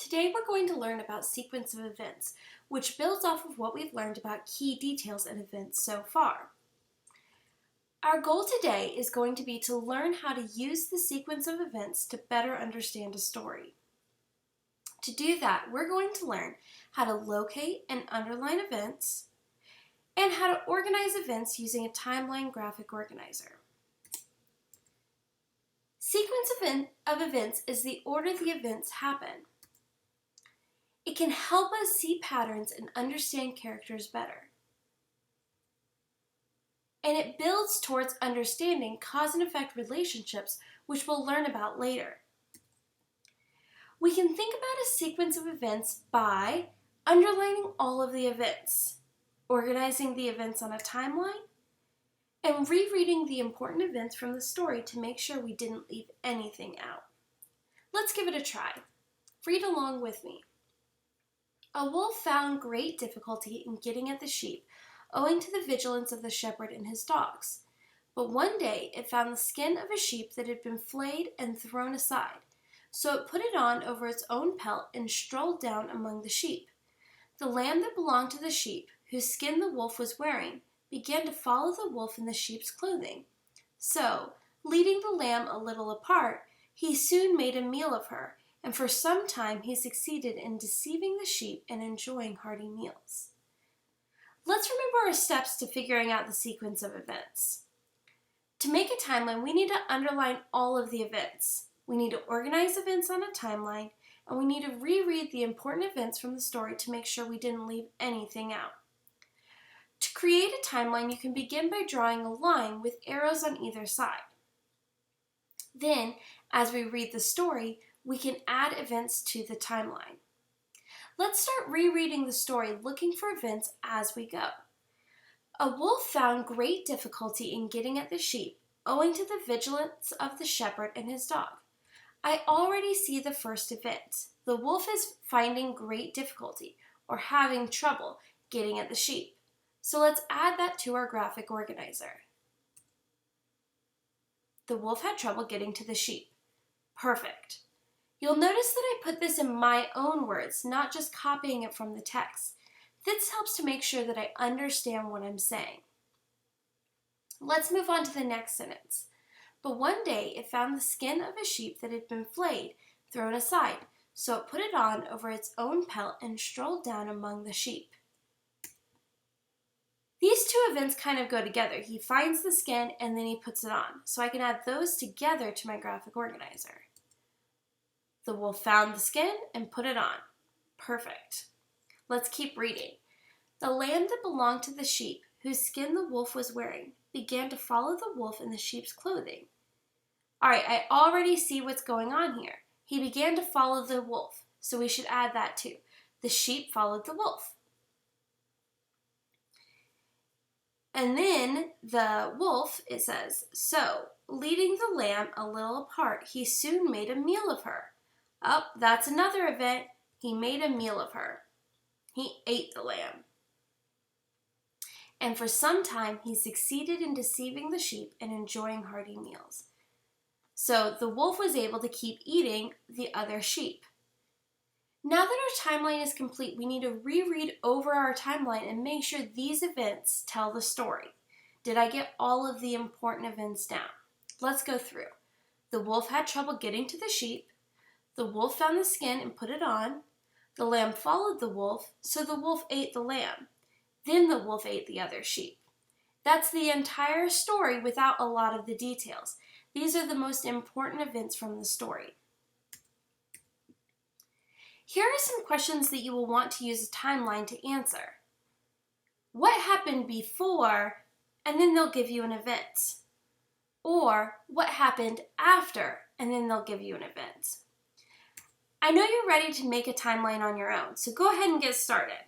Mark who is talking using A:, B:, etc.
A: Today we're going to learn about sequence of events, which builds off of what we've learned about key details in events so far. Our goal today is going to be to learn how to use the sequence of events to better understand a story. To do that, we're going to learn how to locate and underline events and how to organize events using a timeline graphic organizer. Sequence of events is the order the events happen. It can help us see patterns and understand characters better. And it builds towards understanding cause and effect relationships, which we'll learn about later. We can think about a sequence of events by underlining all of the events, organizing the events on a timeline, and rereading the important events from the story to make sure we didn't leave anything out. Let's give it a try. Read along with me. A wolf found great difficulty in getting at the sheep, owing to the vigilance of the shepherd and his dogs. But one day it found the skin of a sheep that had been flayed and thrown aside. So it put it on over its own pelt and strolled down among the sheep. The lamb that belonged to the sheep, whose skin the wolf was wearing, began to follow the wolf in the sheep's clothing. So, leading the lamb a little apart, he soon made a meal of her, and for some time he succeeded in deceiving the sheep and enjoying hearty meals. Let's remember our steps to figuring out the sequence of events. To make a timeline, we need to underline all of the events. We need to organize events on a timeline, and we need to reread the important events from the story to make sure we didn't leave anything out. To create a timeline, you can begin by drawing a line with arrows on either side. Then, as we read the story, we can add events to the timeline. Let's start rereading the story, looking for events as we go. A wolf found great difficulty in getting at the sheep, owing to the vigilance of the shepherd and his dog. I already see the first event. The wolf is finding great difficulty, or having trouble, getting at the sheep. So let's add that to our graphic organizer. The wolf had trouble getting to the sheep. Perfect. You'll notice that I put this in my own words, not just copying it from the text. This helps to make sure that I understand what I'm saying. Let's move on to the next sentence. But one day it found the skin of a sheep that had been flayed, thrown aside, so it put it on over its own pelt and strolled down among the sheep. These two events kind of go together. He finds the skin and then he puts it on, so I can add those together to my graphic organizer. The wolf found the skin and put it on. Perfect. Let's keep reading. The lamb that belonged to the sheep, whose skin the wolf was wearing, began to follow the wolf in the sheep's clothing. All right, I already see what's going on here. He began to follow the wolf, so we should add that too. The sheep followed the wolf. And then the wolf, it says, so, leading the lamb a little apart, he soon made a meal of her. Oh, that's another event. He made a meal of her. He ate the lamb. And for some time, he succeeded in deceiving the sheep and enjoying hearty meals. So the wolf was able to keep eating the other sheep. Now that our timeline is complete, we need to reread over our timeline and make sure these events tell the story. Did I get all of the important events down? Let's go through. The wolf had trouble getting to the sheep. The wolf found the skin and put it on. The lamb followed the wolf, so the wolf ate the lamb. Then the wolf ate the other sheep. That's the entire story without a lot of the details. These are the most important events from the story. Here are some questions that you will want to use a timeline to answer. What happened before, and then they'll give you an event. Or what happened after, and then they'll give you an event. I know you're ready to make a timeline on your own, so go ahead and get started.